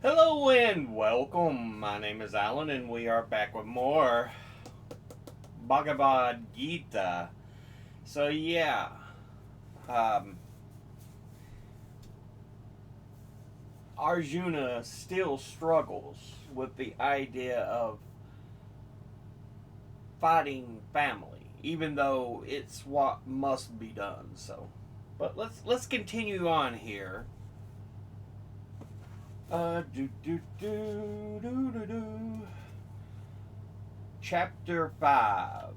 Hello and welcome. My name is Alan, and we are back with more Bhagavad Gita. So, um, Arjuna still struggles with the idea of fighting family, even though it's what must be done. But let's continue on here. Do do do do do do. Chapter 5,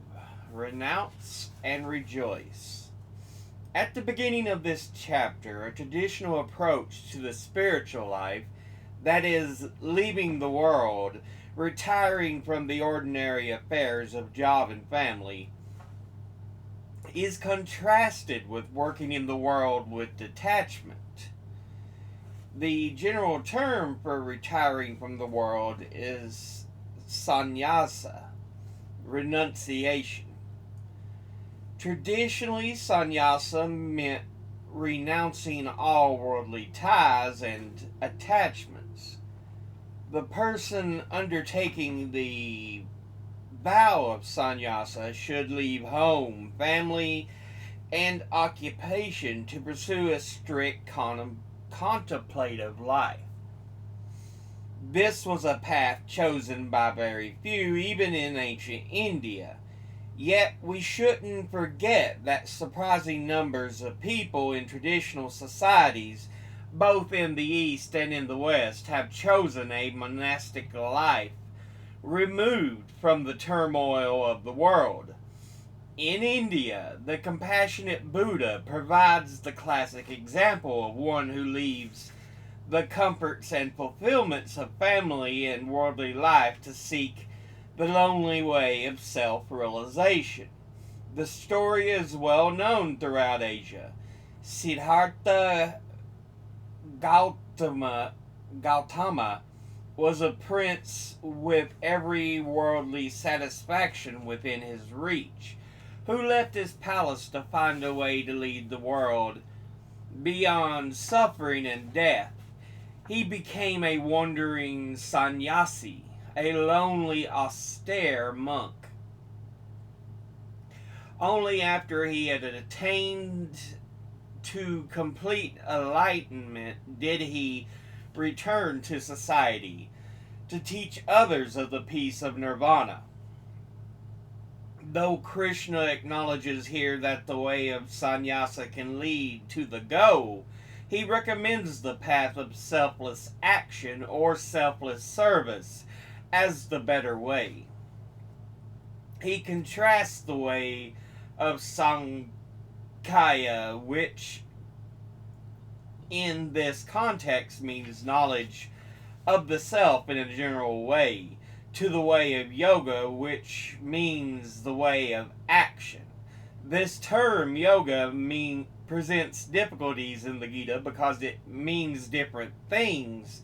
Renounce and Rejoice. At the beginning of this chapter, a traditional approach to the spiritual life, that is, leaving the world, retiring from the ordinary affairs of job and family, is contrasted with working in the world with detachment. The general term for retiring from the world is sannyasa, renunciation. Traditionally, sannyasa meant renouncing all worldly ties and attachments. The person undertaking the vow of sannyasa should leave home, family, and occupation to pursue a strict contemplative life. This was a path chosen by very few, even in ancient India. Yet we shouldn't forget that surprising numbers of people in traditional societies, both in the East and in the West, have chosen a monastic life, removed from the turmoil of the world. In India, the compassionate Buddha provides the classic example of one who leaves the comforts and fulfillments of family and worldly life to seek the lonely way of self-realization. The story is well known throughout Asia. Siddhartha Gautama was a prince with every worldly satisfaction within his reach, who left his palace to find a way to lead the world beyond suffering and death. He became a wandering sannyasi, a lonely, austere monk. Only after he had attained to complete enlightenment did he return to society to teach others of the peace of nirvana. Though Krishna acknowledges here that the way of sannyasa can lead to the goal, he recommends the path of selfless action or selfless service as the better way. He contrasts the way of Sankhya, which in this context means knowledge of the self in a general way, to the way of yoga, which means the way of action. This term, yoga, presents difficulties in the Gita because it means different things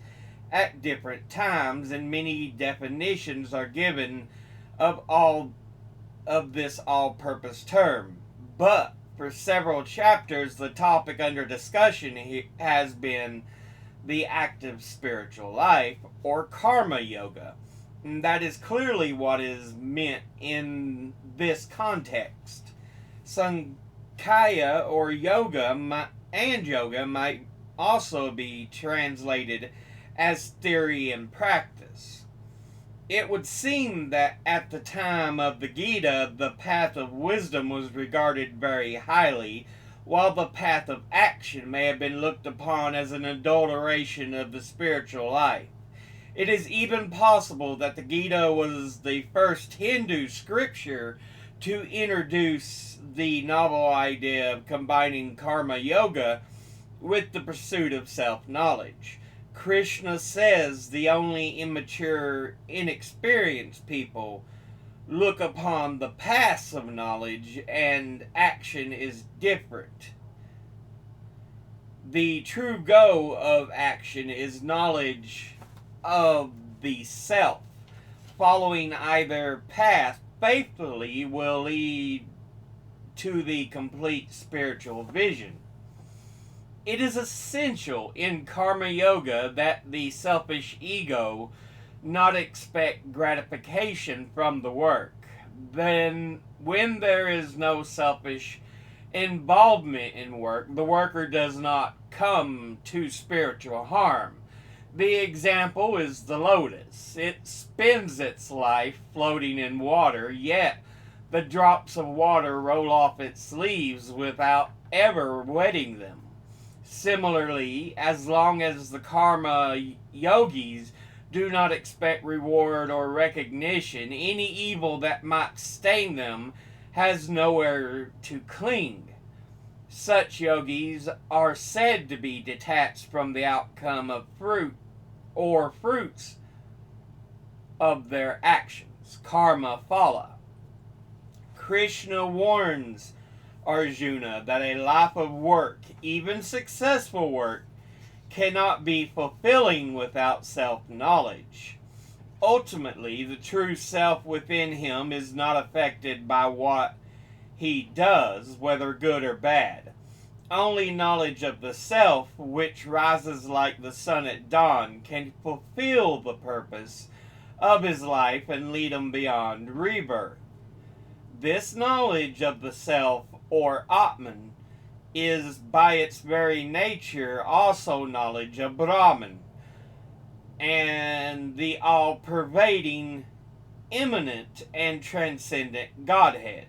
at different times, and many definitions are given of this all-purpose term. But for several chapters, the topic under discussion has been the active spiritual life, or karma yoga. And that is clearly what is meant in this context. Sankhya or yoga might also be translated as theory and practice. It would seem that at the time of the Gita, the path of wisdom was regarded very highly, while the path of action may have been looked upon as an adulteration of the spiritual life. It is even possible that the Gita was the first Hindu scripture to introduce the novel idea of combining karma yoga with the pursuit of self-knowledge. Krishna says the only immature, inexperienced people look upon the paths of knowledge, and action is different. The true goal of action is knowledge of the self. Following either path faithfully will lead to the complete spiritual vision. It is essential in karma yoga that the selfish ego not expect gratification from the work. Then, when there is no selfish involvement in work, the worker does not come to spiritual harm. The example is the lotus. It spends its life floating in water, yet the drops of water roll off its leaves without ever wetting them. Similarly, as long as the karma yogis do not expect reward or recognition, any evil that might stain them has nowhere to cling. Such yogis are said to be detached from the outcome of fruits of their actions, karma phala. Krishna warns Arjuna that a life of work, even successful work, cannot be fulfilling without self-knowledge. Ultimately, the true self within him is not affected by what he does, whether good or bad. Only knowledge of the self, which rises like the sun at dawn, can fulfill the purpose of his life and lead him beyond rebirth. This knowledge of the self, or Atman, is by its very nature also knowledge of Brahman and the all-pervading, immanent, and transcendent Godhead.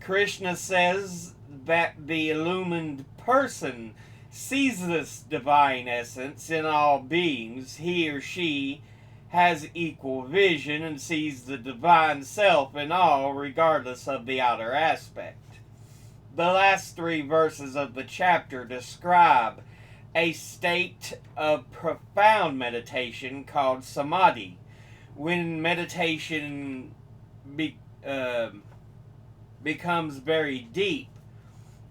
Krishna says that the illumined person sees this divine essence in all beings. He or she has equal vision and sees the divine self in all, regardless of the outer aspect. The last 3 verses of the chapter describe a state of profound meditation called samadhi. When meditation becomes very deep,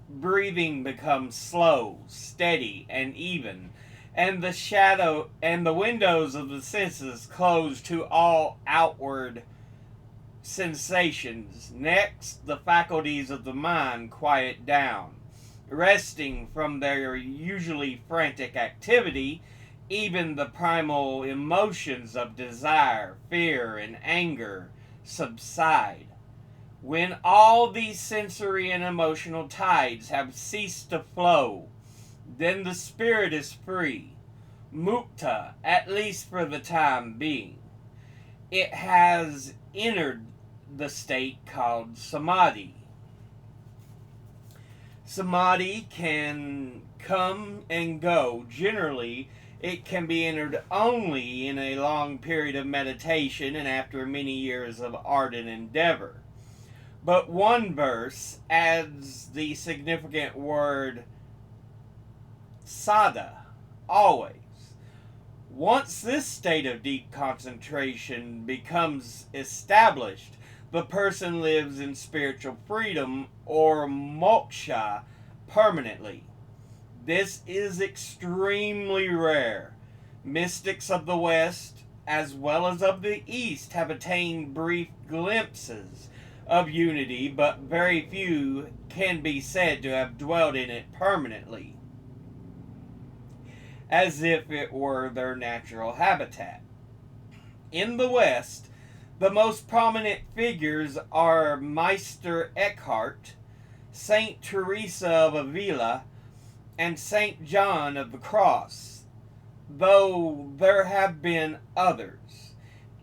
breathing becomes slow, steady, and even, and the windows of the senses close to all outward sensations. Next, the faculties of the mind quiet down. Resting from their usually frantic activity, even the primal emotions of desire, fear, and anger subside. When all these sensory and emotional tides have ceased to flow, then the spirit is free, mukta, at least for the time being. It has entered the state called samadhi. Samadhi can come and go. Generally, it can be entered only in a long period of meditation and after many years of ardent endeavor. But one verse adds the significant word sada, always. Once this state of deep concentration becomes established, the person lives in spiritual freedom or moksha permanently. This is extremely rare. Mystics of the West, as well as of the East, have attained brief glimpses of unity, but very few can be said to have dwelt in it permanently, as if it were their natural habitat. In the West, the most prominent figures are Meister Eckhart, Saint Teresa of Avila, and Saint John of the Cross, though there have been others.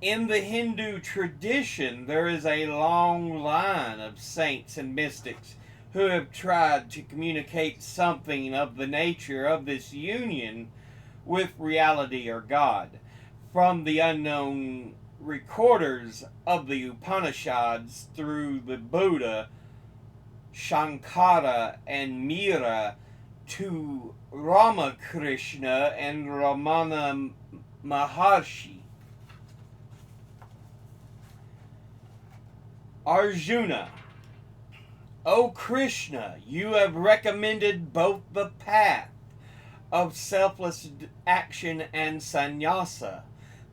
In the Hindu tradition, there is a long line of saints and mystics who have tried to communicate something of the nature of this union with reality or God. From the unknown recorders of the Upanishads through the Buddha, Shankara, and Mira to Ramakrishna and Ramana Maharshi. Arjuna, O Krishna, you have recommended both the path of selfless action and sannyasa,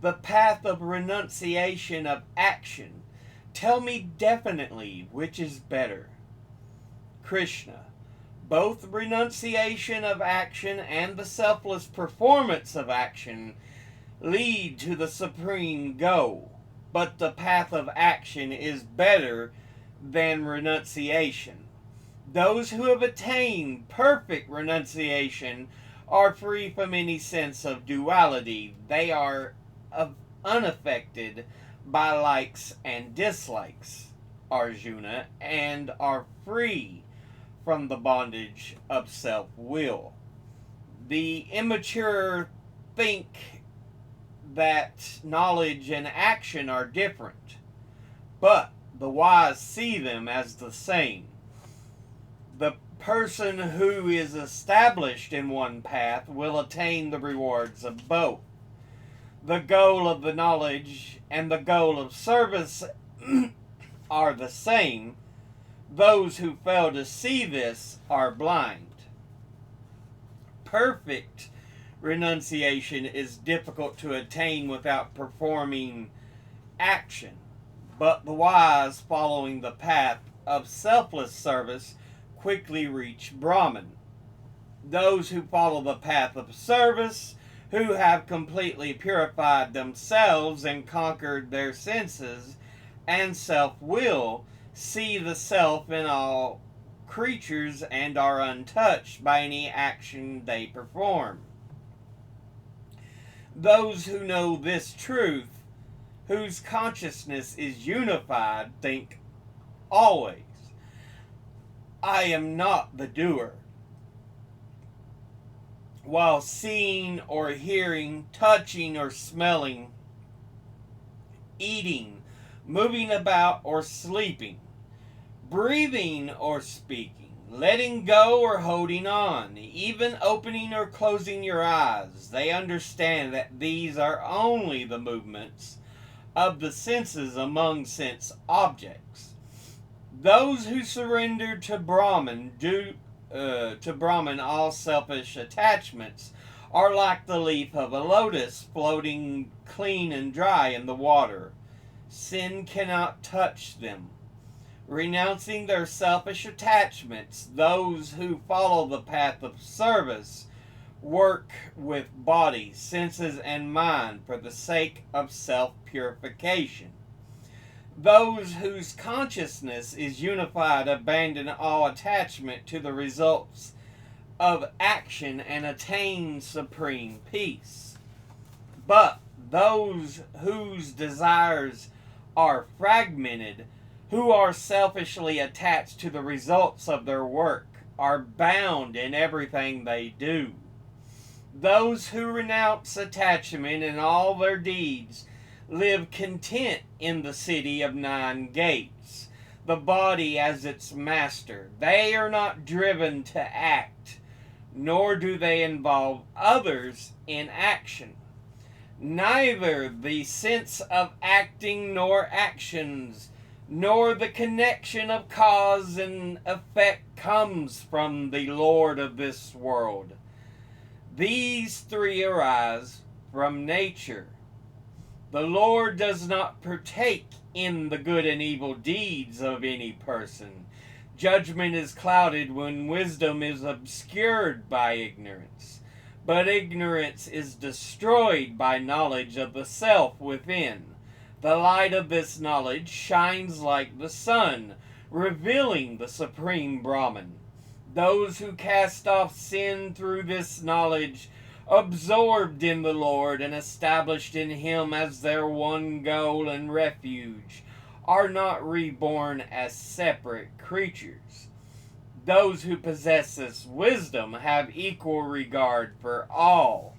the path of renunciation of action. Tell me definitely which is better. Krishna, Both renunciation of action and the selfless performance of action lead to the supreme goal, but the path of action is better than renunciation. Those who have attained perfect renunciation are free from any sense of duality. They are unaffected by likes and dislikes, Arjuna, and are free from the bondage of self-will. The immature think that knowledge and action are different, but the wise see them as the same. The person who is established in one path will attain the rewards of both. The goal of the knowledge and the goal of service are the same. Those who fail to see this are blind. Perfect renunciation is difficult to attain without performing action, but the wise, following the path of selfless service, quickly reach Brahman. Those who follow the path of service, who have completely purified themselves and conquered their senses and self-will, see the self in all creatures and are untouched by any action they perform. Those who know this truth, whose consciousness is unified, think always, I am not the doer, while seeing or hearing, touching or smelling, eating, moving about or sleeping, breathing or speaking, letting go or holding on, even opening or closing your eyes. They understand that these are only the movements of the senses among sense objects. Those who surrender to Brahman all selfish attachments are like the leaf of a lotus floating clean and dry in the water. Sin cannot touch them. Renouncing their selfish attachments, those who follow the path of service work with body, senses, and mind for the sake of self-purification. Those whose consciousness is unified abandon all attachment to the results of action and attain supreme peace. But those whose desires are fragmented, who are selfishly attached to the results of their work, are bound in everything they do. Those who renounce attachment in all their deeds live content in the city of 9 gates, the body as its master. They are not driven to act, nor do they involve others in action. Neither the sense of acting nor actions, nor the connection of cause and effect comes from the Lord of this world. These three arise from nature. The Lord does not partake in the good and evil deeds of any person. Judgment is clouded when wisdom is obscured by ignorance. But ignorance is destroyed by knowledge of the self within. The light of this knowledge shines like the sun, revealing the supreme Brahman. Those who cast off sin through this knowledge, absorbed in the Lord and established in Him as their one goal and refuge, are not reborn as separate creatures. Those who possess this wisdom have equal regard for all.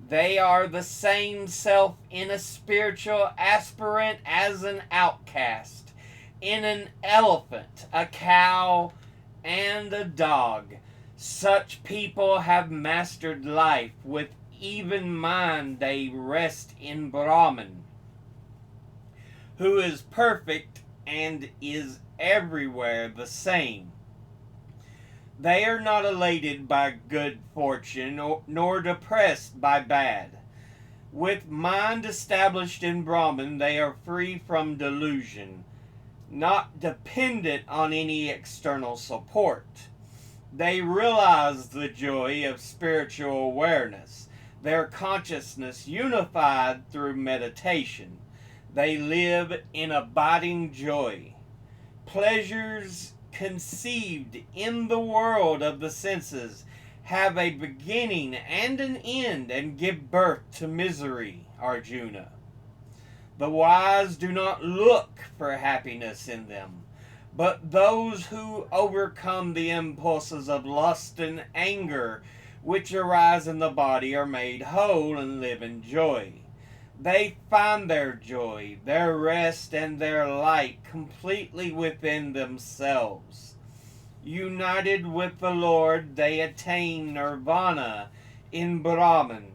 They are the same self in a spiritual aspirant as an outcast, in an elephant, a cow, and a dog. Such people have mastered life. With even mind they rest in Brahman, who is perfect and is everywhere the same. They are not elated by good fortune, nor depressed by bad. With mind established in Brahman, they are free from delusion, not dependent on any external support. They realize the joy of spiritual awareness, their consciousness unified through meditation. They live in abiding joy. Pleasures conceived in the world of the senses have a beginning and an end and give birth to misery, Arjuna. The wise do not look for happiness in them, but those who overcome the impulses of lust and anger which arise in the body are made whole and live in joy. They find their joy, their rest, and their light completely within themselves. United with the Lord, they attain nirvana in Brahman.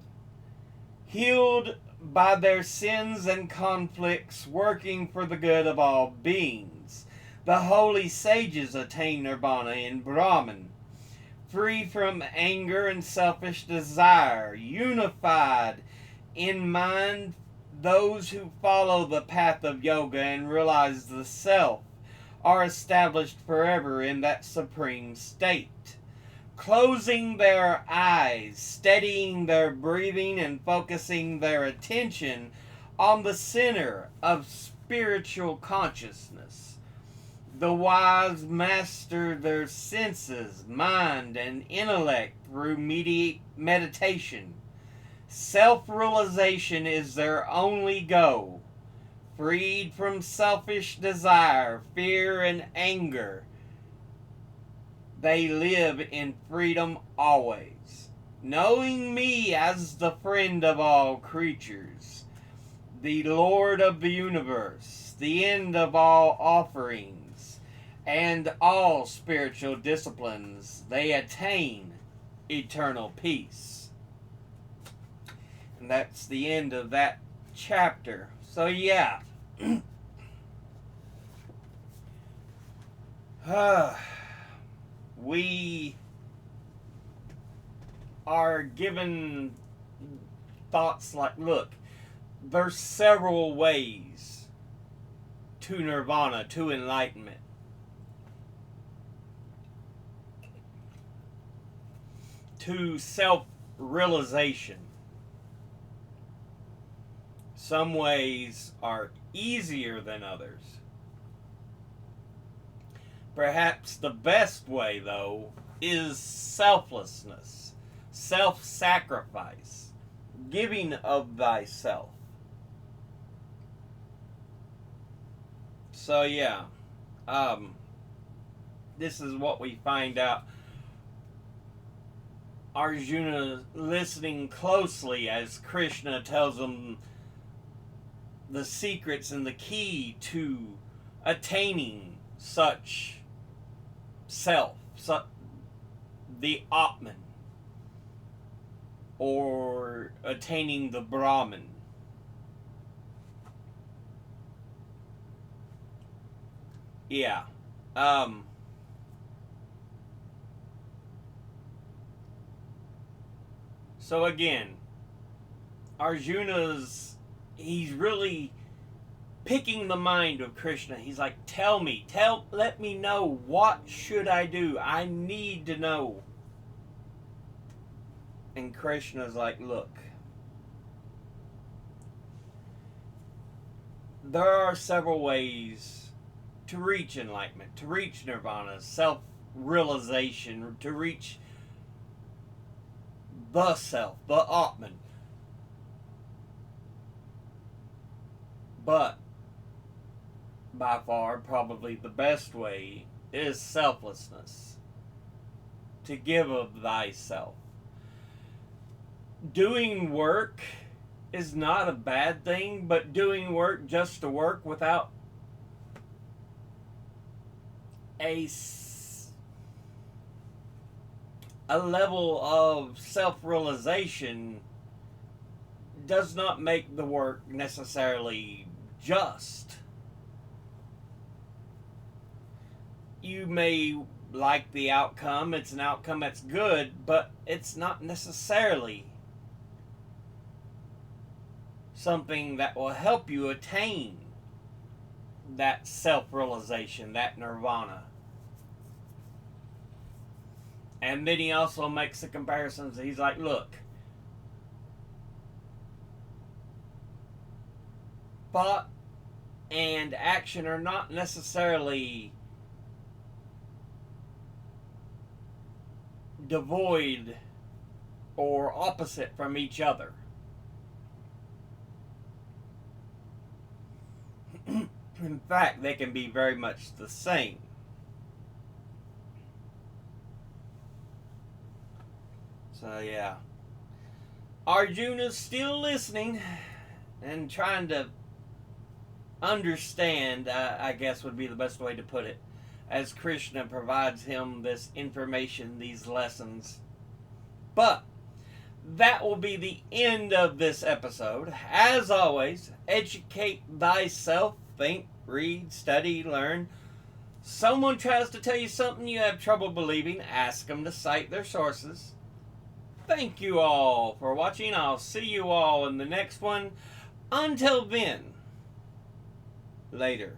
Healed by their sins and conflicts, working for the good of all beings, the holy sages attain nirvana in Brahman. Free from anger and selfish desire, unified in mind, those who follow the path of yoga and realize the self are established forever in that supreme state. Closing their eyes, steadying their breathing, and focusing their attention on the center of spiritual consciousness. The wise master their senses, mind, and intellect through meditation. Self-realization is their only goal. Freed from selfish desire, fear, and anger, they live in freedom always, knowing me as the friend of all creatures, the Lord of the universe, the end of all offerings, and all spiritual disciplines. They attain eternal peace. And that's the end of that chapter. So yeah. We are given thoughts like, look, there's several ways to nirvana, to enlightenment. To self-realization. Some ways are easier than others. Perhaps the best way, though, is selflessness, self-sacrifice, giving of thyself. So yeah, this is what we find out. Arjuna listening closely as Krishna tells him the secrets and the key to attaining such self, the Atman, or attaining the Brahman. Yeah. So again, he's really picking the mind of Krishna. He's like, let me know, what should I do? I need to know. And Krishna's like, look, there are several ways to reach enlightenment, to reach nirvana, self-realization, to reach the self, the Atman. But by far, probably the best way is selflessness. To give of thyself. Doing work is not a bad thing, but doing work just to work without a level of self-realization does not make the work necessarily just. You may like the outcome, it's an outcome that's good, but it's not necessarily something that will help you attain that self-realization, that nirvana. And then he also makes the comparisons. He's like, look, thought and action are not necessarily devoid or opposite from each other. In fact, they can be very much the same. So, yeah. Arjuna's still listening and trying to understand, I guess would be the best way to put it, as Krishna provides him this information, these lessons. But that will be the end of this episode. As always, educate thyself, think, read, study, learn. Someone tries to tell you something you have trouble believing, ask them to cite their sources. Thank you all for watching. I'll see you all in the next one. Until then, later.